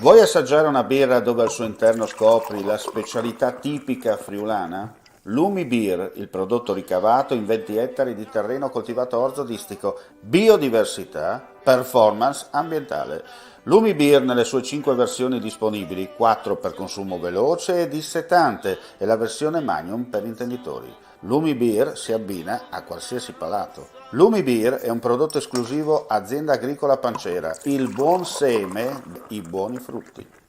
Vuoi assaggiare una birra dove al suo interno scopri la specialità tipica friulana? Lumi Beer, il prodotto ricavato in 20 ettari di terreno coltivato orzodistico, biodiversità, performance ambientale. Lumi Beer nelle sue 5 versioni disponibili, 4 per consumo veloce e dissetante e la versione Magnum per intenditori. Lumi Beer si abbina a qualsiasi palato. Lumi Beer è un prodotto esclusivo Azienda Agricola Pancera, il buon seme, i buoni frutti.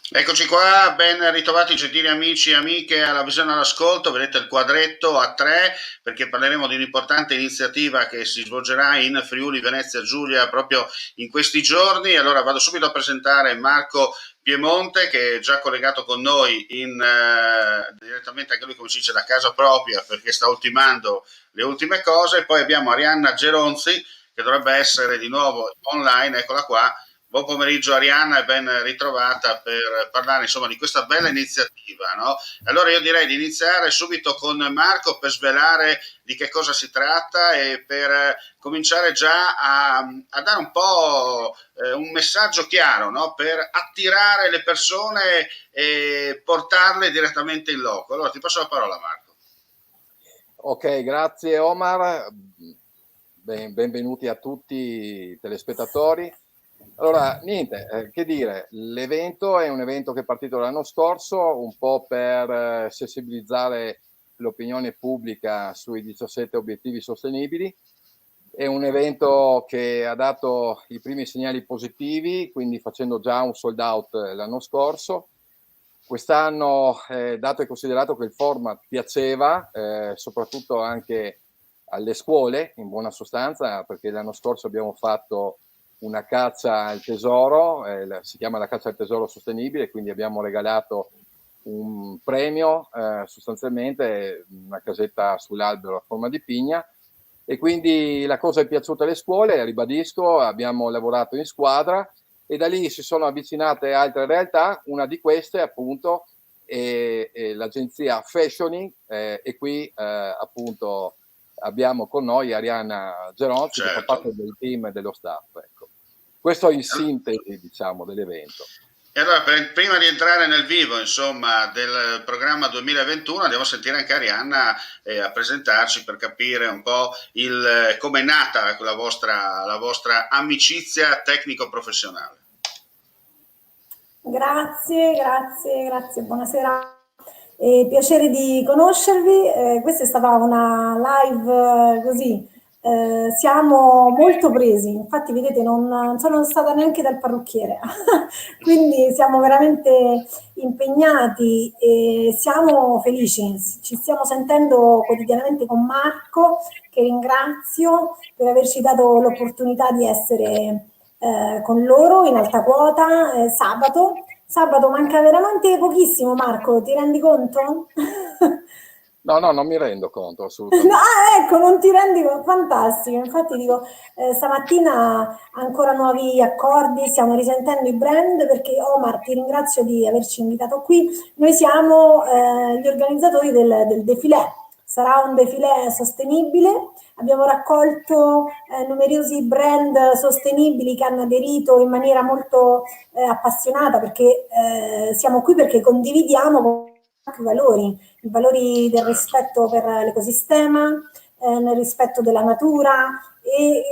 Eccoci qua, ben ritrovati gentili amici e amiche alla visione all'ascolto, vedete il quadretto a tre perché parleremo di un'importante iniziativa che si svolgerà in Friuli Venezia Giulia proprio in questi giorni. Allora vado subito a presentare Marco Piemonte che è già collegato con noi direttamente anche lui come si dice da casa propria perché sta ultimando le ultime cose, poi abbiamo Arianna Geronzi che dovrebbe essere di nuovo online, eccola qua. Buon pomeriggio Arianna e ben ritrovata per parlare insomma di questa bella iniziativa, no? Allora io direi di iniziare subito con Marco per svelare di che cosa si tratta e per cominciare già a dare un po' un messaggio chiaro, no? Per attirare le persone e portarle direttamente in loco. Allora ti passo la parola Marco. Ok, grazie Omar, benvenuti a tutti i telespettatori. Allora, niente, che dire, l'evento è un evento che è partito l'anno scorso, un po' per sensibilizzare l'opinione pubblica sui 17 obiettivi sostenibili. È un evento che ha dato i primi segnali positivi, quindi facendo già un sold out l'anno scorso. Quest'anno, dato e considerato che il format piaceva, soprattutto anche alle scuole, in buona sostanza, perché l'anno scorso abbiamo fatto una caccia al tesoro, si chiama la caccia al tesoro sostenibile, quindi abbiamo regalato un premio, sostanzialmente una casetta sull'albero a forma di pigna, e quindi la cosa è piaciuta alle scuole, ribadisco, abbiamo lavorato in squadra e da lì si sono avvicinate altre realtà, una di queste appunto è l'agenzia Fashioning, e qui appunto abbiamo con noi Arianna Geronzi che fa Certo. parte del team e dello staff. Ecco. Questo in sintesi, diciamo, dell'evento. E allora, prima di entrare nel vivo, insomma, del programma 2021, andiamo a sentire anche Arianna a presentarci per capire un po' come è nata la vostra amicizia tecnico-professionale. Grazie, buonasera. Piacere di conoscervi. Questa è stata una live così. Siamo molto presi, infatti vedete non sono stata neanche dal parrucchiere, quindi siamo veramente impegnati e siamo felici. Ci stiamo sentendo quotidianamente con Marco, che ringrazio per averci dato l'opportunità di essere con loro in alta quota sabato. Sabato manca veramente pochissimo, Marco, ti rendi conto? No, non mi rendo conto No, assolutamente. ecco, non ti rendi conto, fantastico. Infatti dico, stamattina ancora nuovi accordi, stiamo risentendo i brand perché Omar, ti ringrazio di averci invitato qui. Noi siamo gli organizzatori del defilè. Sarà un defilè sostenibile. Abbiamo raccolto numerosi brand sostenibili che hanno aderito in maniera molto appassionata perché siamo qui perché condividiamo i valori del Certo. rispetto per l'ecosistema, nel rispetto della natura e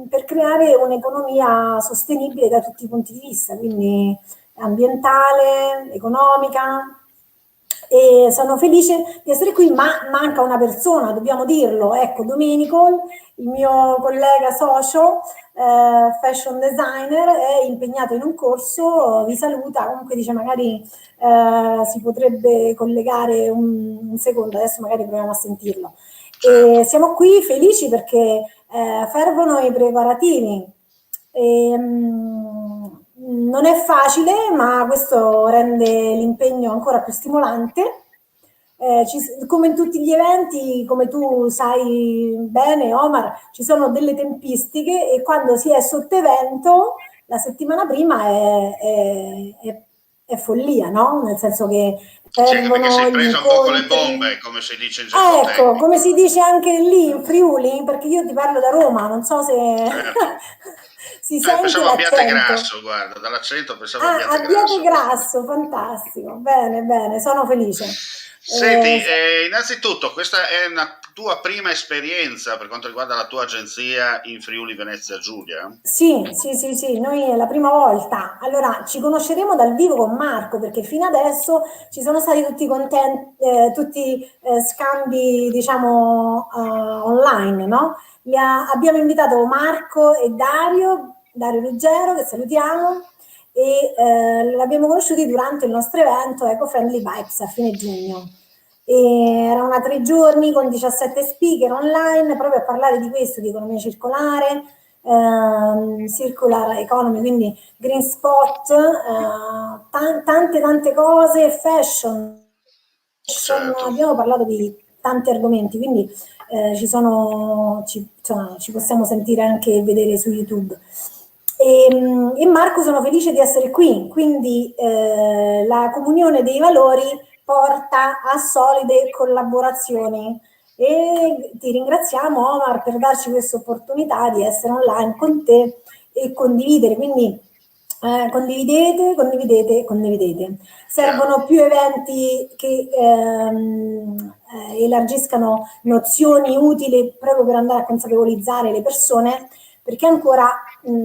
per creare un'economia sostenibile da tutti i punti di vista, quindi ambientale, economica. E sono felice di essere qui, ma manca una persona, dobbiamo dirlo. Ecco, Domenico, il mio collega socio, fashion designer, è impegnato in un corso, vi saluta, comunque dice magari si potrebbe collegare un secondo, adesso magari proviamo a sentirlo. Certo. E siamo qui felici perché fervono i preparativi. Non è facile, ma questo rende l'impegno ancora più stimolante. Come in tutti gli eventi, come tu sai bene, Omar, ci sono delle tempistiche e quando si è sotto evento, la settimana prima è follia, no? Nel senso che Sì, perché perdono sei gli presa un po' con le incontri. bombe, come si dice in gergo Ecco, tecnico. come si dice anche lì in Friuli, perché io ti parlo da Roma, non so se Certo. si sente Pensavo a Abbiate l'accento. Grasso, guarda, dall'accento pensavo a Ah, Abbiate Abbiate Grasso. Grasso, fantastico, bene, bene, sono felice. Senti, Sì. innanzitutto, questa è una tua prima esperienza per quanto riguarda la tua agenzia in Friuli Venezia Giulia? Sì, sì, sì, sì, noi è la prima volta. Allora, ci conosceremo dal vivo con Marco perché fino adesso ci sono stati tutti scambi, diciamo, online, no? Abbiamo invitato Marco e Dario Ruggero, che salutiamo, e l'abbiamo conosciuti durante il nostro evento Eco Friendly Vibes a fine giugno. E era una 3 giorni con 17 speaker online proprio a parlare di questo, di economia circolare, circular economy, quindi green spot, tante cose, fashion, Certo. abbiamo parlato di tanti argomenti, quindi ci possiamo sentire anche e vedere su YouTube. E Marco sono felice di essere qui, quindi la comunione dei valori porta a solide collaborazioni e ti ringraziamo Omar per darci questa opportunità di essere online con te e condividere, quindi condividete. Chiaro. Servono più eventi che elargiscano nozioni utili proprio per andare a consapevolizzare le persone, perché ancora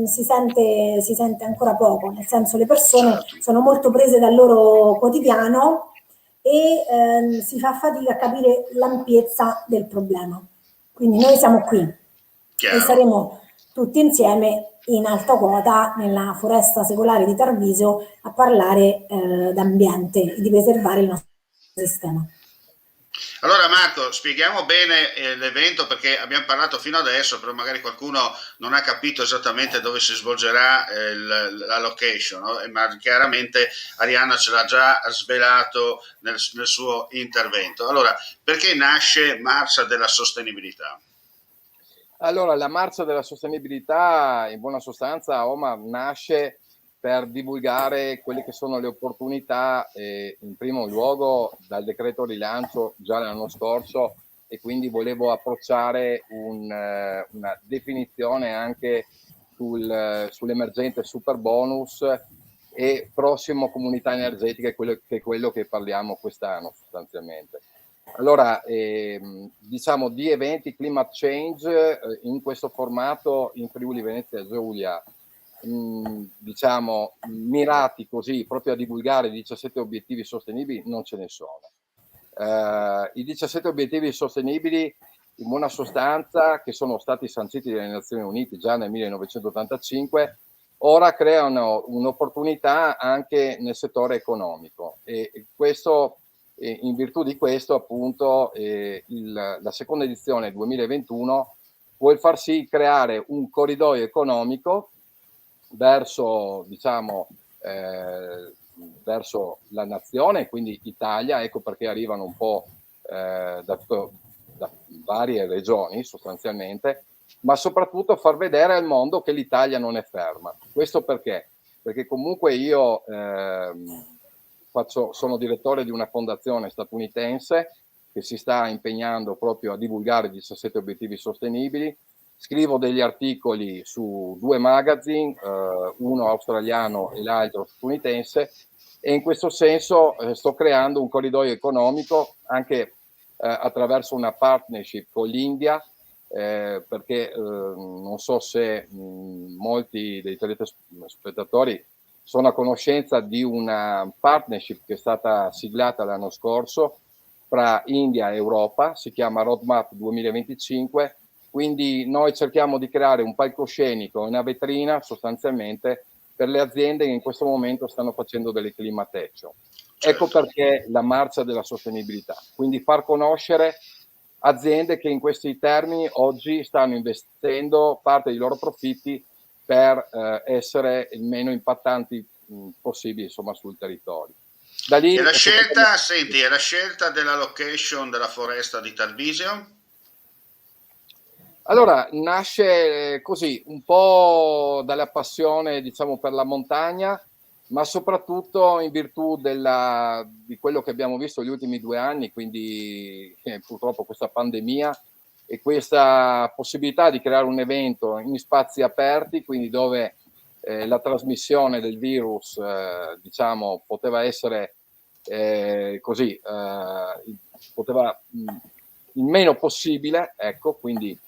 si sente ancora poco, nel senso le persone Certo. sono molto prese dal loro quotidiano e si fa fatica a capire l'ampiezza del problema. Quindi noi siamo qui e Chiaro. saremo tutti insieme in alta quota nella foresta secolare di Tarvisio a parlare d'ambiente e di preservare il nostro sistema. Allora Marco, spieghiamo bene l'evento perché abbiamo parlato fino adesso, però magari qualcuno non ha capito esattamente dove si svolgerà la location, no? Ma chiaramente Arianna ce l'ha già svelato nel suo intervento. Allora, perché nasce Marcia della Sostenibilità? Allora, la Marcia della Sostenibilità, in buona sostanza, Omar, nasce per divulgare quelle che sono le opportunità, in primo luogo dal decreto rilancio già l'anno scorso, e quindi volevo approcciare una definizione anche sull'emergente super bonus e prossimo comunità energetica, che è quello che parliamo quest'anno sostanzialmente. Allora, diciamo di eventi climate change in questo formato in Friuli Venezia Giulia, diciamo mirati così proprio a divulgare i 17 obiettivi sostenibili, non ce ne sono. I 17 obiettivi sostenibili, in buona sostanza, che sono stati sanciti dalle Nazioni Unite già nel 1985, ora creano un'opportunità anche nel settore economico, e questo, in virtù di questo appunto la seconda edizione 2021 vuol far sì creare un corridoio economico verso, diciamo, verso la nazione, quindi Italia. Ecco perché arrivano un po' da varie regioni sostanzialmente, ma soprattutto far vedere al mondo che l'Italia non è ferma. Questo perché? Perché comunque io sono direttore di una fondazione statunitense che si sta impegnando proprio a divulgare i 17 obiettivi sostenibili. Scrivo degli articoli su 2 magazine, uno australiano e l'altro statunitense, e in questo senso sto creando un corridoio economico anche attraverso una partnership con l'India, perché non so se molti dei telespettatori sono a conoscenza di una partnership che è stata siglata l'anno scorso fra India e Europa, si chiama Roadmap 2025. Quindi noi cerchiamo di creare un palcoscenico, una vetrina sostanzialmente per le aziende che in questo momento stanno facendo delle climate action. Ecco Certo. perché la marcia della sostenibilità, quindi far conoscere aziende che in questi termini oggi stanno investendo parte dei loro profitti per essere il meno impattanti possibili, insomma, sul territorio. Da E lì, la scelta, senti, è la scelta della location della foresta di Tarvisio? allora, nasce così un po' dalla passione, diciamo, per la montagna, ma soprattutto in virtù di quello che abbiamo visto negli ultimi 2 anni, quindi purtroppo questa pandemia e questa possibilità di creare un evento in spazi aperti, quindi dove la trasmissione del virus diciamo poteva essere poteva il meno possibile, ecco, quindi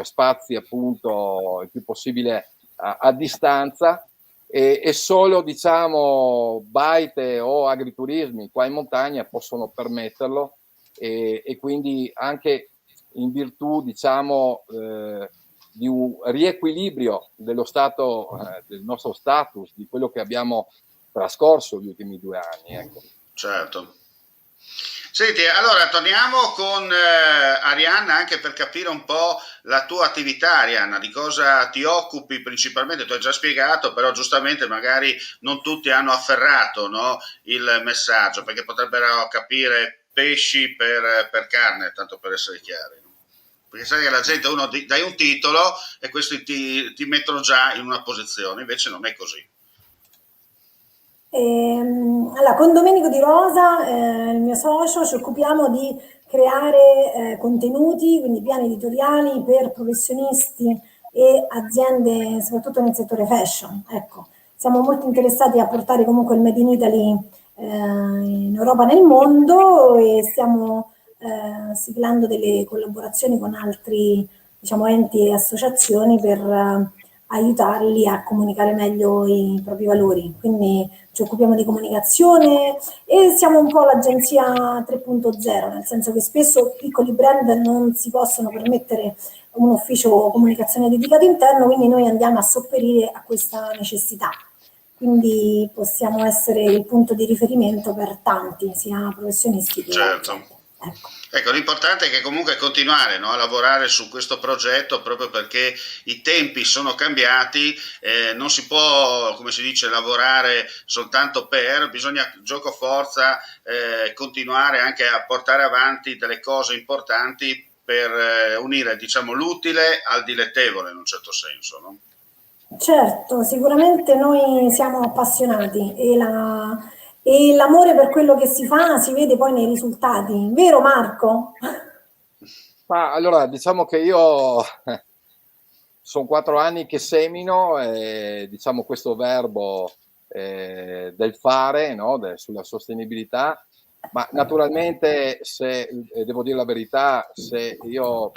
spazi appunto il più possibile a distanza, e solo diciamo baite o agriturismi qua in montagna possono permetterlo, e quindi anche in virtù diciamo di un riequilibrio dello stato del nostro status, di quello che abbiamo trascorso gli ultimi 2 anni, ecco. Certo. Senti, allora torniamo con Arianna, anche per capire un po' la tua attività, Arianna, di cosa ti occupi principalmente. Tu hai già spiegato, però giustamente magari non tutti hanno afferrato, no, il messaggio, perché potrebbero capire pesci per carne, tanto per essere chiari. No? Perché sai che la gente, dai un titolo e questi ti mettono già in una posizione, invece non è così. Allora, con Domenico Di Rosa, il mio socio, ci occupiamo di creare contenuti, quindi piani editoriali per professionisti e aziende, soprattutto nel settore fashion. Ecco, siamo molto interessati a portare comunque il Made in Italy in Europa e nel mondo, e stiamo siglando delle collaborazioni con altri, diciamo, enti e associazioni per aiutarli a comunicare meglio i propri valori. Quindi ci occupiamo di comunicazione e siamo un po' l'agenzia 3.0, nel senso che spesso piccoli brand non si possono permettere un ufficio comunicazione dedicato interno, quindi noi andiamo a sopperire a questa necessità. Quindi possiamo essere il punto di riferimento per tanti, sia professionisti che Certo. aziende. Ecco. Ecco, l'importante è che comunque continuare, no, a lavorare su questo progetto, proprio perché i tempi sono cambiati, non si può, come si dice, lavorare soltanto bisogna gioco forza continuare anche a portare avanti delle cose importanti per unire, diciamo, l'utile al dilettevole in un certo senso, no? Certo, sicuramente noi siamo appassionati e l'amore per quello che si fa si vede poi nei risultati, vero Marco? Ma allora diciamo che io sono 4 anni che semino, diciamo, questo verbo del fare, no? Sulla sostenibilità, ma naturalmente, se devo dire la verità, se io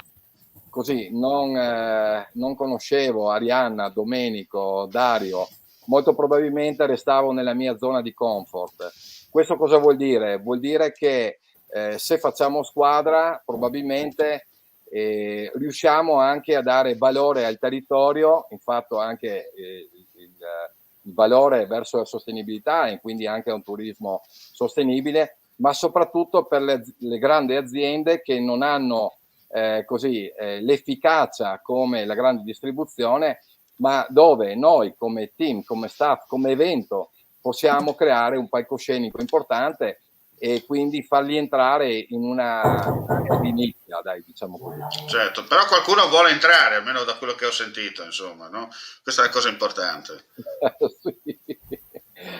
così non conoscevo Arianna, Domenico, Dario, molto probabilmente restavo nella mia zona di comfort. Questo cosa vuol dire? Vuol dire che se facciamo squadra probabilmente riusciamo anche a dare valore al territorio, infatti anche il valore verso la sostenibilità e quindi anche a un turismo sostenibile, ma soprattutto per le grandi aziende che non hanno l'efficacia come la grande distribuzione, ma dove noi come team, come staff, come evento possiamo creare un palcoscenico importante e quindi farli entrare in una di nicchia, dai, diciamo così. Certo, però qualcuno vuole entrare, almeno da quello che ho sentito, insomma, no? Questa è la cosa importante. Sì,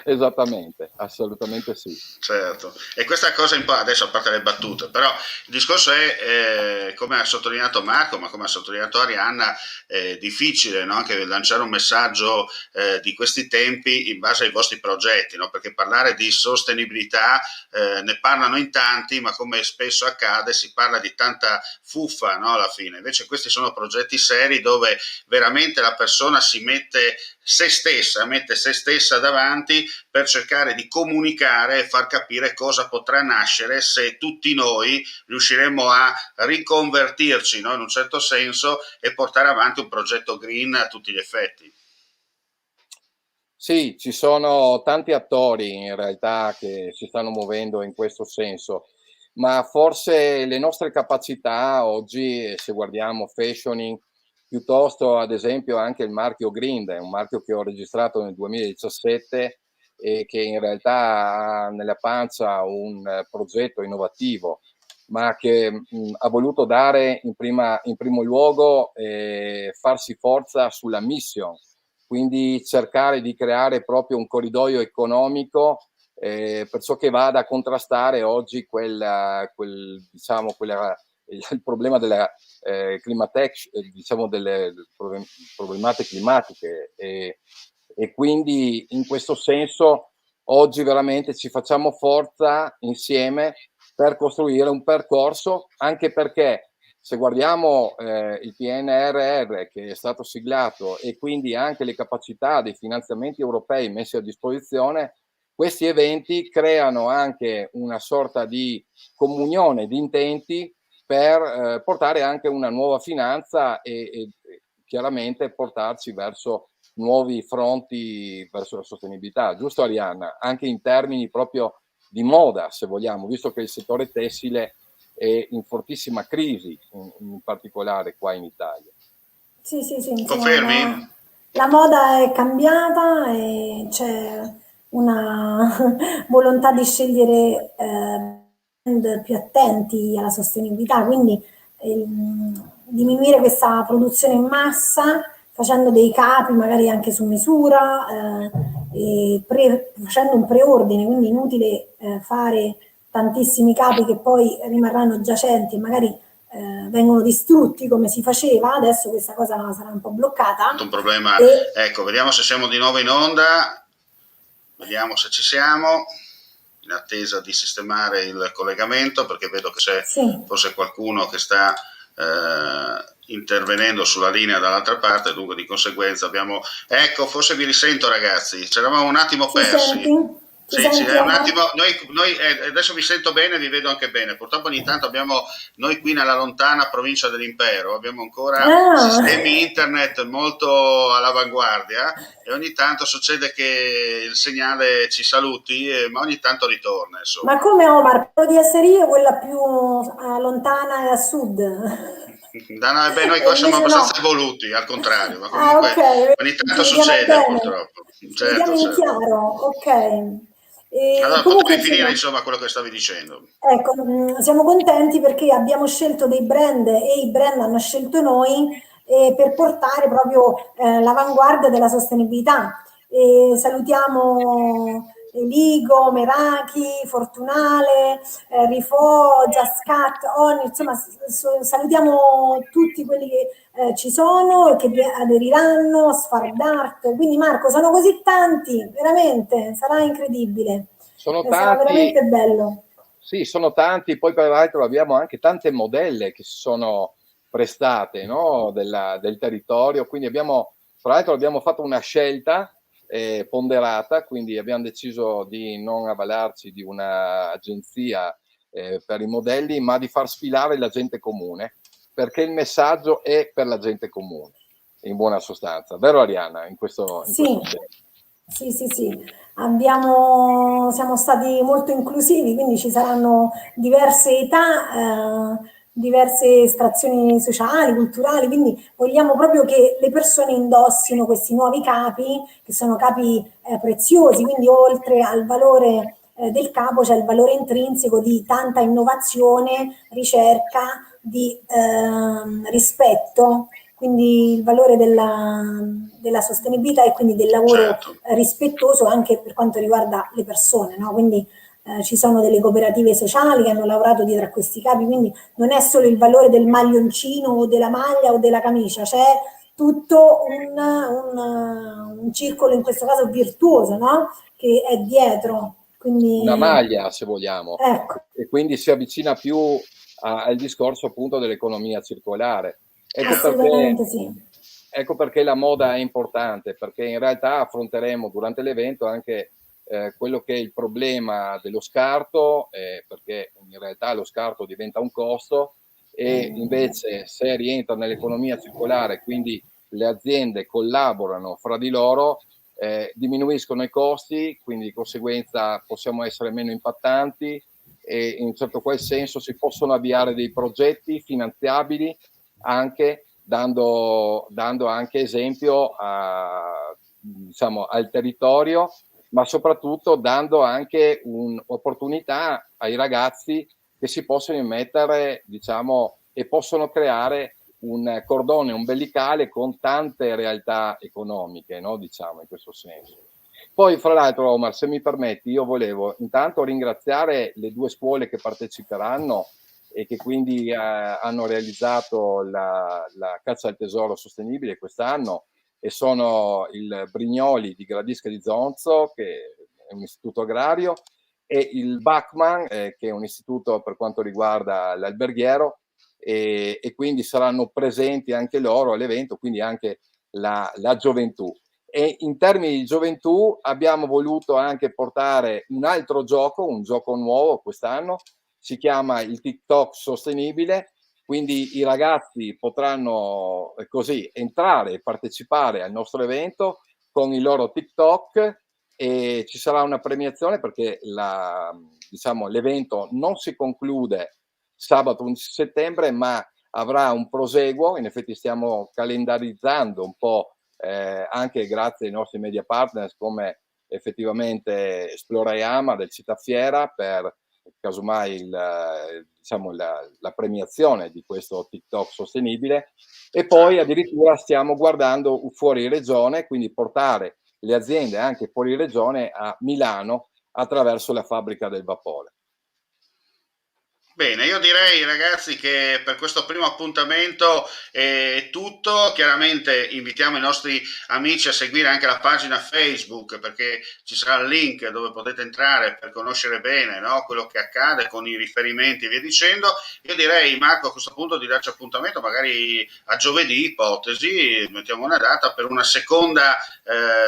esattamente, assolutamente sì. Certo, e questa cosa adesso, a parte le battute, però il discorso è, come ha sottolineato Marco, ma come ha sottolineato Arianna, è difficile, no? Anche lanciare un messaggio di questi tempi in base ai vostri progetti, no? Perché parlare di sostenibilità ne parlano in tanti, ma come spesso accade si parla di tanta fuffa, no? Alla fine, invece questi sono progetti seri dove veramente la persona mette se stessa davanti per cercare di comunicare e far capire cosa potrà nascere se tutti noi riusciremo a riconvertirci, no, in un certo senso, e portare avanti un progetto green a tutti gli effetti. Sì, ci sono tanti attori in realtà che si stanno muovendo in questo senso, ma forse le nostre capacità oggi, se guardiamo fashioning, piuttosto ad esempio anche il marchio Grind, è un marchio che ho registrato nel 2017 e che in realtà ha nella pancia un progetto innovativo, ma che ha voluto dare in primo luogo farsi forza sulla mission, quindi cercare di creare proprio un corridoio economico per ciò che vada a contrastare oggi il problema della diciamo delle problematiche climatiche e quindi in questo senso oggi veramente ci facciamo forza insieme per costruire un percorso, anche perché se guardiamo il PNRR che è stato siglato e quindi anche le capacità dei finanziamenti europei messi a disposizione, questi eventi creano anche una sorta di comunione di intenti per portare anche una nuova finanza e chiaramente portarci verso nuovi fronti verso la sostenibilità. Giusto Arianna? Anche in termini proprio di moda, se vogliamo, visto che il settore tessile è in fortissima crisi, in particolare qua in Italia. Sì, insomma, Confermi? la moda è cambiata e c'è una volontà di scegliere brand più attenti alla sostenibilità, quindi diminuire questa produzione in massa facendo dei capi magari anche su misura, facendo un preordine, quindi inutile fare tantissimi capi che poi rimarranno giacenti e magari vengono distrutti come si faceva. Adesso questa cosa sarà un po' bloccata. Un problema. Ecco, vediamo se siamo di nuovo in onda, vediamo se ci siamo, in attesa di sistemare il collegamento, perché vedo che c'è forse qualcuno che sta intervenendo sulla linea dall'altra parte, dunque di conseguenza abbiamo... Ecco, forse vi risento ragazzi, ci eravamo un attimo persi. Sì, un attimo, noi adesso vi sento bene, vi vedo anche bene. Purtroppo ogni tanto abbiamo, noi qui nella lontana provincia dell'Impero, abbiamo ancora sistemi internet molto all'avanguardia e ogni tanto succede che il segnale ci saluti, ma ogni tanto ritorna. Insomma. Ma come Omar, penso di essere io quella più lontana e a sud. Noi qua siamo abbastanza evoluti, al contrario, ma comunque ogni tanto succede purtroppo. Certo. In chiaro, ok. Allora potevi finire insomma quello che stavi dicendo. Ecco, siamo contenti perché abbiamo scelto dei brand e i brand hanno scelto noi per portare proprio l'avanguardia della sostenibilità. Salutiamo Eligo, Meraki, Fortunale, Rifo, Just Cut, On, insomma salutiamo tutti quelli che ci sono e che aderiranno, Sfardart. Quindi Marco, sono così tanti, veramente, sarà incredibile. Sarà veramente bello. Sì, sono tanti, poi tra l'altro abbiamo anche tante modelle che si sono prestate, no? del territorio, quindi tra l'altro abbiamo fatto una scelta ponderata, quindi abbiamo deciso di non avvalerci di un'agenzia per i modelli, ma di far sfilare la gente comune, perché il messaggio è per la gente comune, in buona sostanza. Vero Arianna? In questo senso. Sì. Siamo stati molto inclusivi, quindi ci saranno diverse età, diverse estrazioni sociali, culturali, quindi vogliamo proprio che le persone indossino questi nuovi capi, che sono capi preziosi, quindi oltre al valore del capo c'è il valore intrinseco di tanta innovazione, ricerca, di rispetto. Quindi il valore della sostenibilità e quindi del lavoro rispettoso anche per quanto riguarda le persone, no? Quindi ci sono delle cooperative sociali che hanno lavorato dietro a questi capi, quindi non è solo il valore del maglioncino o della maglia o della camicia, c'è tutto un circolo, in questo caso virtuoso, no? Che è dietro. Quindi... Una maglia, se vogliamo. Ecco. E quindi si avvicina più al discorso appunto dell'economia circolare. Ecco perché la moda è importante, perché in realtà affronteremo durante l'evento anche quello che è il problema dello scarto, perché in realtà lo scarto diventa un costo e invece se rientra nell'economia circolare, quindi le aziende collaborano fra di loro, diminuiscono i costi, quindi di conseguenza possiamo essere meno impattanti e in un certo qual senso si possono avviare dei progetti finanziabili anche dando anche esempio al territorio, ma soprattutto dando anche un'opportunità ai ragazzi che si possono immettere, e possono creare un cordone ombelicale con tante realtà economiche, no? Diciamo in questo senso. Poi, fra l'altro, Omar, se mi permetti, io volevo intanto ringraziare le 2 scuole che parteciperanno e che quindi hanno realizzato la caccia al tesoro sostenibile quest'anno, e sono il Brignoli di Gradisca di Zonzo, che è un istituto agrario, e il Bachmann, che è un istituto per quanto riguarda l'alberghiero, e quindi saranno presenti anche loro all'evento, quindi anche la gioventù. E in termini di gioventù abbiamo voluto anche portare un altro gioco, un gioco nuovo quest'anno, si chiama il TikTok sostenibile, quindi i ragazzi potranno così entrare e partecipare al nostro evento con i loro TikTok, e ci sarà una premiazione perché diciamo, l'evento non si conclude sabato 11 settembre, ma avrà un proseguo. In effetti stiamo calendarizzando un po', anche grazie ai nostri media partners come effettivamente Esploraiama del Città Fiera, per casomai diciamo, la premiazione di questo TikTok sostenibile. E poi addirittura stiamo guardando fuori regione, quindi portare le aziende anche fuori regione a Milano attraverso la fabbrica del vapore. Bene, io direi ragazzi che per questo primo appuntamento è tutto. Chiaramente invitiamo i nostri amici a seguire anche la pagina Facebook, perché ci sarà il link dove potete entrare per conoscere bene, no, quello che accade con i riferimenti e via dicendo. Io direi, Marco, a questo punto di darci appuntamento magari a giovedì, ipotesi, mettiamo una data per una seconda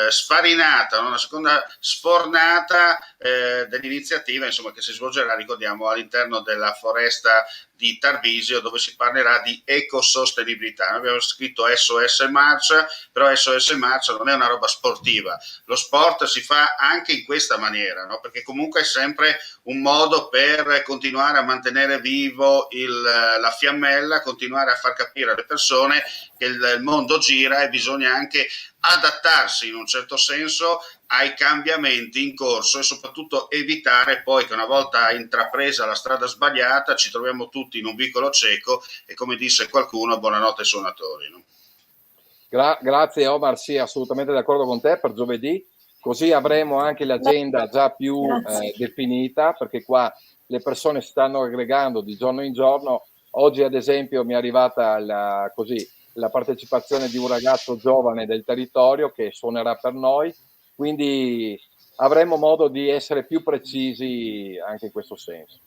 sfarinata, una seconda sfornata dell'iniziativa, insomma, che si svolgerà, ricordiamo, all'interno della foresta di Tarvisio, dove si parlerà di ecosostenibilità. Noi abbiamo scritto SOS March, però SOS March non è una roba sportiva. Lo sport si fa anche in questa maniera, no? Perché comunque è sempre un modo per continuare a mantenere vivo la fiammella, continuare a far capire alle persone che il mondo gira e bisogna anche adattarsi in un certo senso ai cambiamenti in corso, e soprattutto evitare poi che una volta intrapresa la strada sbagliata ci troviamo tutti in un vicolo cieco e, come disse qualcuno, buonanotte suonatori, no? Grazie Omar, sì, assolutamente d'accordo con te. Per giovedì, così avremo anche l'agenda già più definita, perché qua le persone si stanno aggregando di giorno in giorno. Oggi ad esempio mi è arrivata la partecipazione di un ragazzo giovane del territorio che suonerà per noi, quindi avremo modo di essere più precisi anche in questo senso.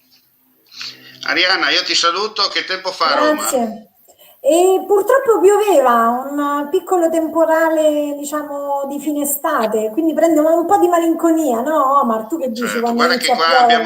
Arianna, io ti saluto, che tempo fa a Roma? Grazie. E purtroppo pioveva, un piccolo temporale, diciamo, di fine estate, quindi prende un po' di malinconia, no, Omar? Tu che dici Certo, quando inizia a piovere?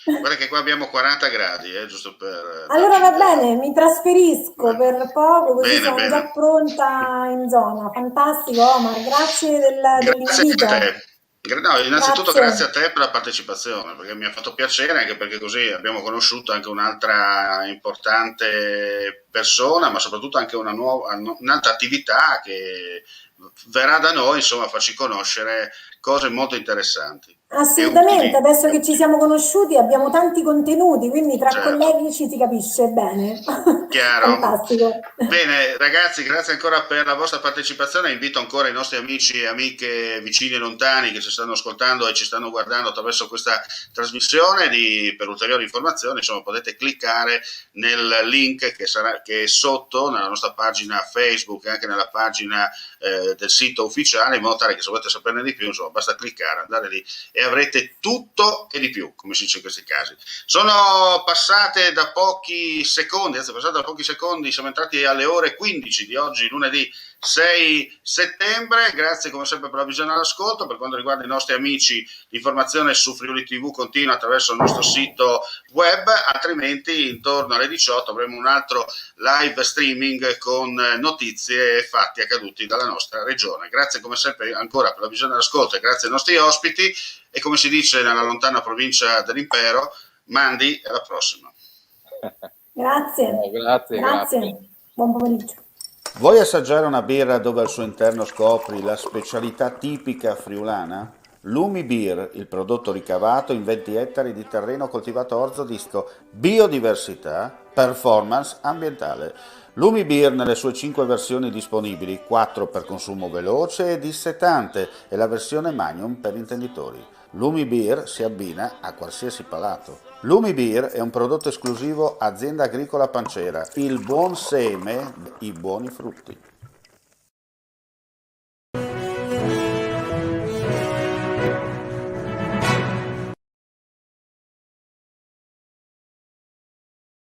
guarda che qua abbiamo 40 gradi, giusto per Allora darci va un'idea. bene, mi trasferisco per poco, così Bene, sono già bene. pronta in zona. Fantastico, Omar, grazie Grazie a dell'invito. te. No, innanzitutto grazie a Grazie. te per la partecipazione, perché mi ha fatto piacere, anche perché così abbiamo conosciuto anche un'altra importante persona, ma soprattutto anche un'altra attività che verrà da noi, insomma, a farci conoscere cose molto interessanti e Assolutamente, utili. adesso E che ci utili. siamo conosciuti abbiamo tanti contenuti, quindi tra Certo. colleghi ci si capisce bene. Chiaro. Fantastico. Bene, ragazzi, grazie ancora per la vostra partecipazione. Invito ancora i nostri amici e amiche vicini e lontani che ci stanno ascoltando e ci stanno guardando attraverso questa trasmissione. Per ulteriori informazioni, insomma, potete cliccare nel link che è sotto nella nostra pagina Facebook e anche nella pagina del sito ufficiale, in modo tale che se volete saperne di più, insomma, basta cliccare, andare lì e avrete tutto e di più, come si dice in questi casi. Sono passate da pochi secondi, siamo entrati alle ore 15 di oggi, lunedì 6 settembre. Grazie come sempre per la visione all'ascolto. Per quanto riguarda i nostri amici, l'informazione su Friuli TV continua attraverso il nostro sito web, altrimenti intorno alle 18 avremo un altro live streaming con notizie e fatti accaduti dalla nostra regione. Grazie come sempre ancora per la visione all'ascolto e grazie ai nostri ospiti, e come si dice nella lontana provincia dell'impero, Mandi, alla prossima. Grazie. Grazie. Buon pomeriggio. Vuoi assaggiare una birra dove al suo interno scopri la specialità tipica friulana? Lumi Beer, il prodotto ricavato in 20 ettari di terreno coltivato a orzo disco, biodiversità, performance ambientale. Lumi Beer nelle sue 5 versioni disponibili, 4 per consumo veloce e dissetante e la versione Magnum per intenditori. Lumi Beer si abbina a qualsiasi palato. Lumi Beer è un prodotto esclusivo Azienda Agricola Pancera, il buon seme, i buoni frutti.